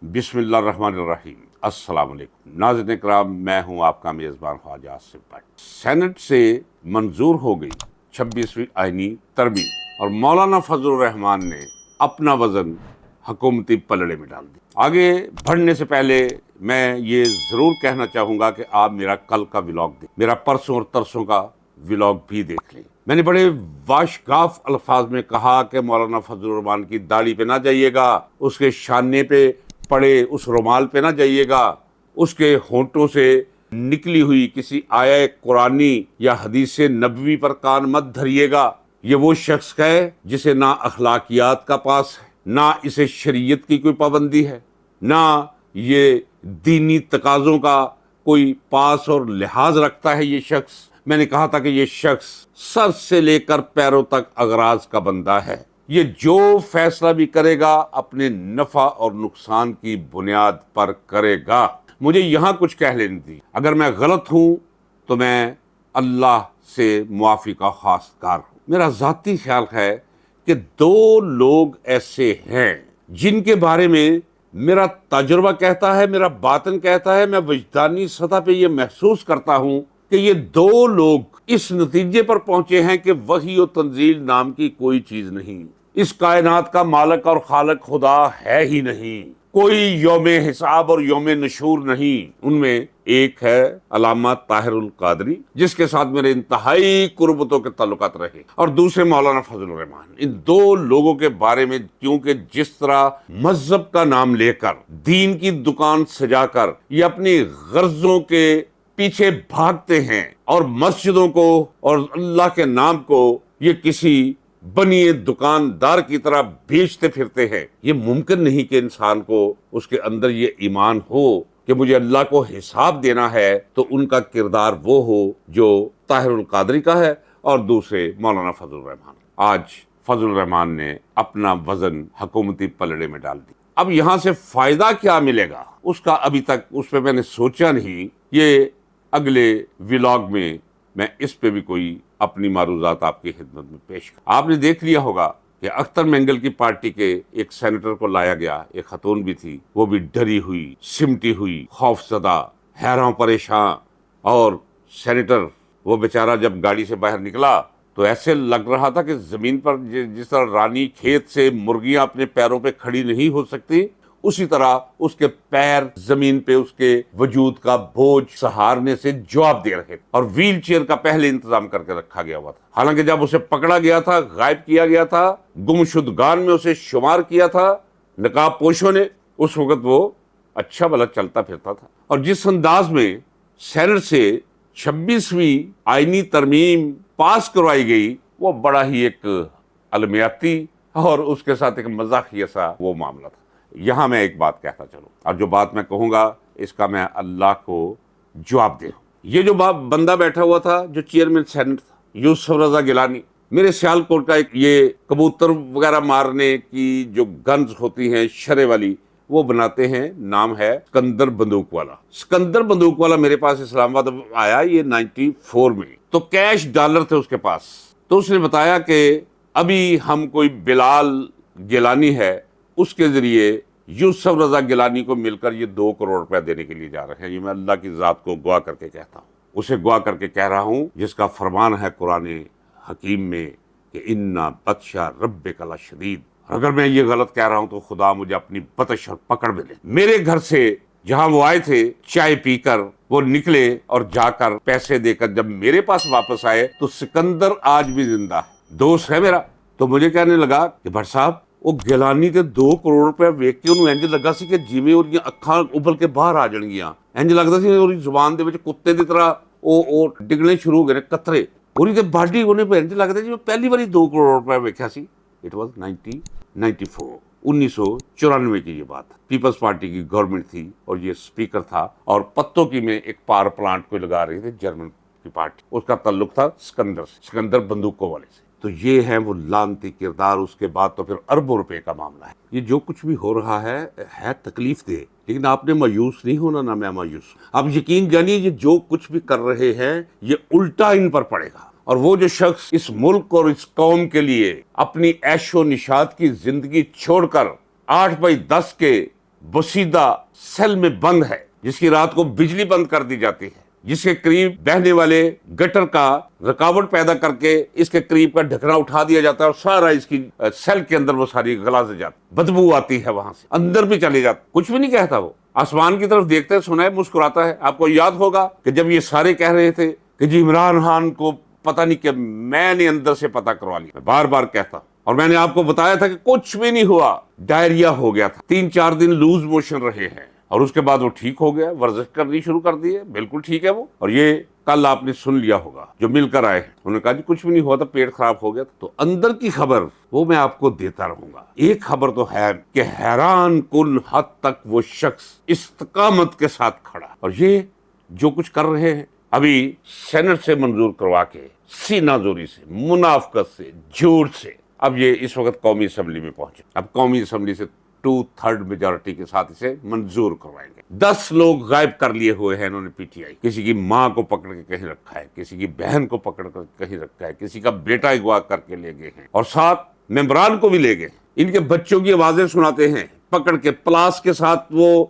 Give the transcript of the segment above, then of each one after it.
بسم اللہ الرحمن الرحیم۔ السلام علیکم ناظرین کرام، میں ہوں آپ کا میزبان خواجہ آصف بٹ۔ سینٹ سے منظور ہو گئی 26ویں آئینی ترمیم اور مولانا فضل الرحمان نے اپنا وزن حکومتی پلڑے میں ڈال دیا۔ آگے بڑھنے سے پہلے میں یہ ضرور کہنا چاہوں گا کہ آپ میرا کل کا ولاگ دیکھ، میرا پرسوں اور ترسوں کا ولاگ بھی دیکھ لیں۔ میں نے بڑے واشگاف الفاظ میں کہا کہ مولانا فضل الرحمان کی داڑھی پہ نہ جائیے گا، اس کے شانے پہ پڑے اس رومال پہ نہ جائیے گا، اس کے ہونٹوں سے نکلی ہوئی کسی آیہ قرآنی یا حدیث نبوی پر کان مت دھریے گا۔ یہ وہ شخص ہے جسے نہ اخلاقیات کا پاس ہے، نہ اسے شریعت کی کوئی پابندی ہے، نہ یہ دینی تقاضوں کا کوئی پاس اور لحاظ رکھتا ہے۔ یہ شخص، میں نے کہا تھا کہ یہ شخص سر سے لے کر پیروں تک اغراض کا بندہ ہے۔ یہ جو فیصلہ بھی کرے گا اپنے نفع اور نقصان کی بنیاد پر کرے گا۔ مجھے یہاں کچھ کہہ لینے دی، اگر میں غلط ہوں تو میں اللہ سے معافی کا خواستگار ہوں۔ میرا ذاتی خیال ہے کہ دو لوگ ایسے ہیں جن کے بارے میں میرا تجربہ کہتا ہے، میرا باطن کہتا ہے، میں وجدانی سطح پہ یہ محسوس کرتا ہوں کہ یہ دو لوگ اس نتیجے پر پہنچے ہیں کہ وحی و تنزیل نام کی کوئی چیز نہیں، اس کائنات کا مالک اور خالق خدا ہے ہی نہیں، کوئی یوم حساب اور یوم نشور نہیں۔ ان میں ایک ہے علامہ طاہر القادری، جس کے ساتھ میرے انتہائی قربتوں کے تعلقات رہے، اور دوسرے مولانا فضل الرحمان۔ ان دو لوگوں کے بارے میں کیونکہ جس طرح مذہب کا نام لے کر، دین کی دکان سجا کر یہ اپنی غرضوں کے پیچھے بھاگتے ہیں اور مسجدوں کو اور اللہ کے نام کو یہ کسی بنی دکاندار کی طرح بیچتے پھرتے ہیں، یہ ممکن نہیں کہ انسان کو اس کے اندر یہ ایمان ہو کہ مجھے اللہ کو حساب دینا ہے، تو ان کا کردار وہ ہو جو طاہر القادری کا ہے اور دوسرے مولانا فضل الرحمان۔ آج فضل الرحمان نے اپنا وزن حکومتی پلڑے میں ڈال دی۔ اب یہاں سے فائدہ کیا ملے گا اس کا ابھی تک اس پہ میں نے سوچا نہیں۔ یہ اگلے ولاگ میں اس پہ بھی کوئی اپنی معروضات آپ کی خدمت میں پیش کروں۔ آپ نے دیکھ لیا ہوگا کہ اختر مینگل کی پارٹی کے ایک سینیٹر کو لایا گیا، ایک خاتون بھی تھی، وہ بھی ڈری ہوئی، سمٹی ہوئی، خوف زدہ، حیران پریشان، اور سینیٹر وہ بیچارہ جب گاڑی سے باہر نکلا تو ایسے لگ رہا تھا کہ زمین پر جس طرح رانی کھیت سے مرغیاں اپنے پیروں پہ کھڑی نہیں ہو سکتی، اسی طرح اس کے پیر زمین پہ اس کے وجود کا بوجھ سہارنے سے جواب دے رہے، اور ویل چیئر کا پہلے انتظام کر کے رکھا گیا ہوا تھا۔ حالانکہ جب اسے پکڑا گیا تھا، غائب کیا گیا تھا، گمشدگان میں اسے شمار کیا تھا نقاب پوشوں نے، اس وقت وہ اچھا بھلا چلتا پھرتا تھا۔ اور جس انداز میں سینٹ سے 26ویں آئینی ترمیم پاس کروائی گئی، وہ بڑا ہی ایک علمیاتی اور اس کے ساتھ ایک مزاحیہ سا وہ معاملہ تھا۔ یہاں میں ایک بات کہتا چلوں، اور جو بات میں کہوں گا اس کا میں اللہ کو جواب دے رہا ہوں۔ یہ جو بندہ بیٹھا ہوا تھا جو چیئرمین سینٹ تھا، یوسف رضا گیلانی، میرے سیال کوٹ کا ایک یہ کبوتر وغیرہ مارنے کی جو گنز ہوتی ہیں شرے والی، وہ بناتے ہیں، نام ہے سکندر بندوق والا۔ سکندر بندوق والا میرے پاس اسلام آباد آیا یہ 94 میں، تو کیش ڈالر تھے اس کے پاس۔ تو اس نے بتایا کہ ابھی ہم کوئی بلال گیلانی ہے، اس کے ذریعے یوسف رضا گیلانی کو مل کر یہ 2 کروڑ روپے دینے کے لیے جا رہے ہیں۔ یہ میں اللہ کی ذات کو گواہ کر کے کہتا ہوں، اسے گواہ کر کے کہہ رہا ہوں جس کا فرمان ہے قرآن حکیم میں کہ اِنَّ بطشَ رَبِّکَ لَشَدِیدٌ۔ اگر میں یہ غلط کہہ رہا ہوں تو خدا مجھے اپنی بطش اور پکڑ میں لے۔ میرے گھر سے جہاں وہ آئے تھے چائے پی کر وہ نکلے، اور جا کر پیسے دے کر جب میرے پاس واپس آئے تو سکندر آج بھی زندہ ہے، دوست ہے میرا۔ تو مجھے کہنے لگا کہ بھٹ صاحب وہ گیلانی تے 2 کروڑ روپے ویک کے انہوں انج لگا سی کہ جیویں اور اکھاں ابل کے باہر آ جانگیاں، انج لگدا سی اور زبان دے وچ کتے دی طرح او ڈگنے شروع ہو گئے قطرے، اور تے باڈی اونے پہ انج لگدا جی پہلی باری 2 کروڑ روپے ویکھیا سی۔ اٹ واز 1994 1994 کی یہ بات۔ پیپلز پارٹی کی گورنمنٹ تھی اور یہ سپیکر تھا، اور پتوں کی میں ایک پاور پلانٹ کو لگا رہی تھی جرمن کی پارٹی، اس کا تعلق تھا سکندر سے، سکندر بندوقوں والے سے۔ تو یہ ہے وہ لعنتی کردار۔ اس کے بعد تو پھر اربوں روپے کا معاملہ ہے۔ یہ جو کچھ بھی ہو رہا ہے تکلیف دہ، لیکن آپ نے مایوس نہیں ہونا، نہ میں مایوس ہوں۔ آپ یقین جانیے یہ جو کچھ بھی کر رہے ہیں یہ الٹا ان پر پڑے گا، اور وہ جو شخص اس ملک اور اس قوم کے لیے اپنی عیش و نشاط کی زندگی چھوڑ کر 8x10 کے بوسیدہ سیل میں بند ہے، جس کی رات کو بجلی بند کر دی جاتی ہے، جس کے قریب بہنے والے گٹر کا رکاوٹ پیدا کر کے اس کے قریب کا ڈھکنا اٹھا دیا جاتا ہے اور سارا اس کی سیل کے اندر وہ ساری گلا سے جاتی، بدبو آتی ہے، وہاں سے اندر بھی چلے جاتا، کچھ بھی نہیں کہتا، وہ آسمان کی طرف دیکھتا ہے، سنا ہے، مسکراتا ہے۔ آپ کو یاد ہوگا کہ جب یہ سارے کہہ رہے تھے کہ جی عمران خان کو پتہ نہیں کہ میں نے اندر سے پتہ کروا لیا، میں بار بار کہتا ہوں، اور میں نے آپ کو بتایا تھا کہ کچھ بھی نہیں ہوا، ڈائریا ہو گیا تھا، 3-4 دن لوز موشن رہے ہیں، اور اس کے بعد وہ ٹھیک ہو گیا، ورزش کرنی شروع کر دی ہے، بالکل ٹھیک ہے وہ۔ اور یہ کل آپ نے سن لیا ہوگا جو مل کر آئے، انہوں نے کہا جی کچھ بھی نہیں ہوا تھا، پیٹ خراب ہو گیا تھا۔ تو اندر کی خبر وہ میں آپ کو دیتا رہوں گا۔ ایک خبر تو ہے کہ حیران کن حد تک وہ شخص استقامت کے ساتھ کھڑا، اور یہ جو کچھ کر رہے ہیں ابھی سینٹ سے منظور کروا کے، سینہ زوری سے، منافقت سے، جھوٹ سے، اب یہ اس وقت قومی اسمبلی میں پہنچے، اب قومی اسمبلی سے 2/3 میجارٹی کے ساتھ اسے منظور کروائیں گے۔ 10 لوگ غائب کر لیے ہوئے ہیں انہوں نے پی ٹی آئی، کسی کی ماں کو پکڑ کے کہیں رکھا ہے، کسی کی بہن کو پکڑ کر کہیں رکھا ہے، کسی کا بیٹا اغوا کر کے لے گئے ہیں، اور 7 ممبران کو بھی لے گئے۔ ان کے بچوں کی آوازیں سناتے ہیں، پکڑ کے پلاس کے ساتھ وہ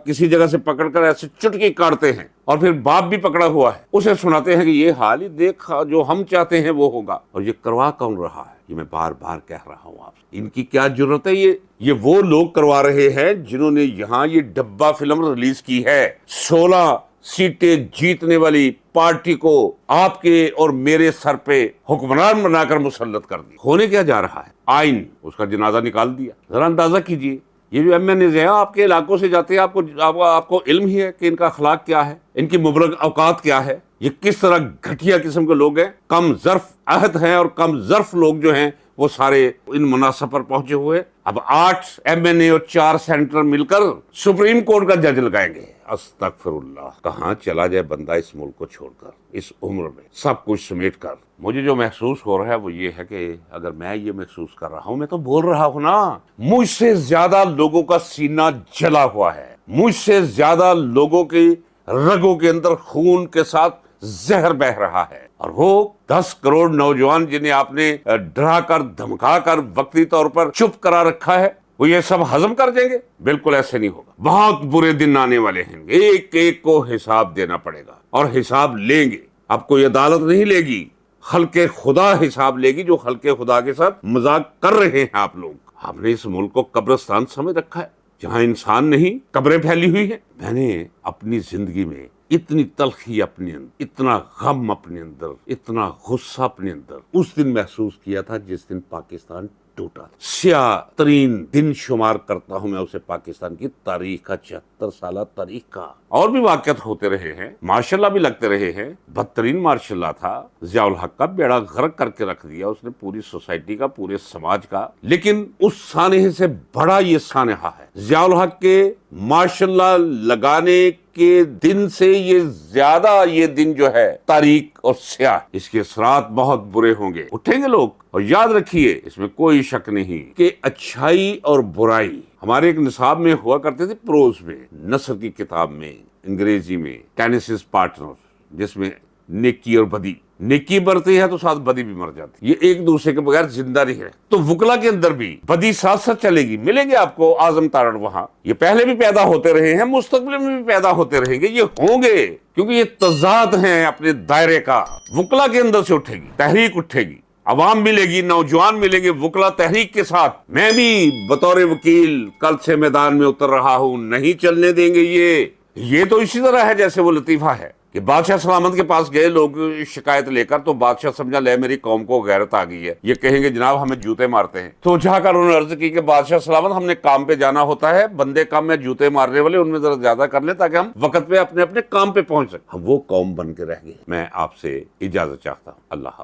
کسی جگہ سے پکڑ کر ایسے چٹکی کاٹتے ہیں، اور پھر باپ بھی پکڑا ہوا ہے، اسے سناتے ہیں کہ یہ حال ہی دیکھ، جو ہم چاہتے ہیں وہ ہوگا۔ اور یہ کروا کون رہا ہے؟ یہ میں بار بار کہہ رہا ہوں آپ سے، ان کی کیا جرت ہے؟ یہ وہ لوگ کروا رہے ہیں جنہوں نے یہاں یہ ڈبہ فلم ریلیز کی ہے، 16 سیٹیں جیتنے والی پارٹی کو آپ کے اور میرے سر پہ حکمران بنا کر مسلط کر دی۔ ہونے کیا جا رہا ہے؟ آئین اس کا جنازہ نکال دیا۔ ذرا اندازہ کیجئے، یہ جو ایم این ایز ہیں آپ کے علاقوں سے جاتے ہیں، آپ کو علم ہی ہے کہ ان کا اخلاق کیا ہے، ان کی مبلغ اوقات کیا ہے، یہ کس طرح گھٹیا قسم کے لوگ ہیں، کم ظرف عہد ہیں، اور کم ظرف لوگ جو ہیں وہ سارے ان مناصب پر پہنچے ہوئے۔ اب 8 ایم این اے اور 4 سینیٹر مل کر سپریم کورٹ کا جج لگائیں گے۔ استغفر اللہ، کہاں چلا جائے بندہ اس ملک کو چھوڑ کر، اس عمر میں سب کچھ سمیٹ کر۔ مجھے جو محسوس ہو رہا ہے وہ یہ ہے کہ اگر میں یہ محسوس کر رہا ہوں، میں تو بول رہا ہوں نا، مجھ سے زیادہ لوگوں کا سینہ جلا ہوا ہے، مجھ سے زیادہ لوگوں کی رگوں کے اندر خون کے ساتھ زہر بہہ رہا ہے، اور وہ 10 کروڑ نوجوان جنہیں آپ نے ڈرا کر دھمکا کر وقتی طور پر چپ کرا رکھا ہے، وہ یہ سب ہضم کر جائیں گے؟ بالکل ایسے نہیں ہوگا۔ بہت برے دن آنے والے ہیں، ایک ایک کو حساب دینا پڑے گا، اور حساب لیں گے۔ اب کوئی عدالت نہیں لے گی، خلق خدا حساب لے گی، جو خلق خدا کے ساتھ مذاق کر رہے ہیں آپ لوگ۔ آپ نے اس ملک کو قبرستان سمجھ رکھا ہے، جہاں انسان نہیں، قبریں پھیلی ہوئی ہیں۔ میں نے اپنی زندگی میں اتنی تلخی اپنے اندر، اتنا غم اپنے اندر، اتنا غصہ اپنے اندر اس دن محسوس کیا تھا جس دن پاکستان ٹوٹا۔ سیاہ ترین دن شمار کرتا ہوں میں اسے پاکستان کی تاریخ کا، 76 سالہ تاریخ کا۔ اور بھی واقعات ہوتے رہے ہیں، ماشاء اللہ بھی لگتے رہے ہیں، بدترین ماشاء اللہ تھا، ضیاء الحق کا بیڑا غرق کر کے رکھ دیا اس نے، پوری سوسائٹی کا، پورے سماج کا۔ لیکن اس سانحے سے بڑا یہ سانحہ ہے، ضیاء الحق کے ماشاء اللہ لگانے کے دن سے یہ زیادہ یہ دن جو ہے تاریک اور سیاہ، اس کے اثرات بہت برے ہوں گے، اٹھیں گے لوگ۔ اور یاد رکھیے، اس میں کوئی شک نہیں کہ اچھائی اور برائی ہمارے ایک نصاب میں ہوا کرتے تھے، پروز میں، نثر کی کتاب میں، انگریزی میں، ٹینیسس پارٹنر، جس میں نیکی اور بدی، نیکی مرتی ہے تو ساتھ بدی بھی مر جاتی، یہ ایک دوسرے کے بغیر زندہ نہیں ہے۔ تو وکلا کے اندر بھی بدی ساتھ ساتھ چلے گی، ملیں گے آپ کو اعظم تارڑ وہاں، یہ پہلے بھی پیدا ہوتے رہے ہیں، مستقبل میں بھی پیدا ہوتے رہیں گے، یہ ہوں گے، کیونکہ یہ تضاد ہیں اپنے دائرے کا۔ وکلا کے اندر سے اٹھے گی تحریک، اٹھے گی، عوام ملے گی، نوجوان ملیں گے وکلا تحریک کے ساتھ۔ میں بھی بطور وکیل کل سے میدان میں اتر رہا ہوں، نہیں چلنے دیں گے یہ تو اسی طرح ہے جیسے وہ لطیفہ ہے کہ بادشاہ سلامت کے پاس گئے لوگ شکایت لے کر، تو بادشاہ سمجھا لے میری قوم کو غیرت آ گئی ہے، یہ کہیں گے جناب ہمیں جوتے مارتے ہیں۔ تو جا کر انہوں نے عرض کی کہ بادشاہ سلامت، ہم نے کام پہ جانا ہوتا ہے، بندے کام میں جوتے مارنے والے ان میں ذرا زیادہ کر لیں تاکہ ہم وقت پہ اپنے کام پہ پہنچ سکیں۔ ہم وہ قوم بن کے رہ گئے۔ میں آپ سے اجازت چاہتا ہوں، اللہ حافظ۔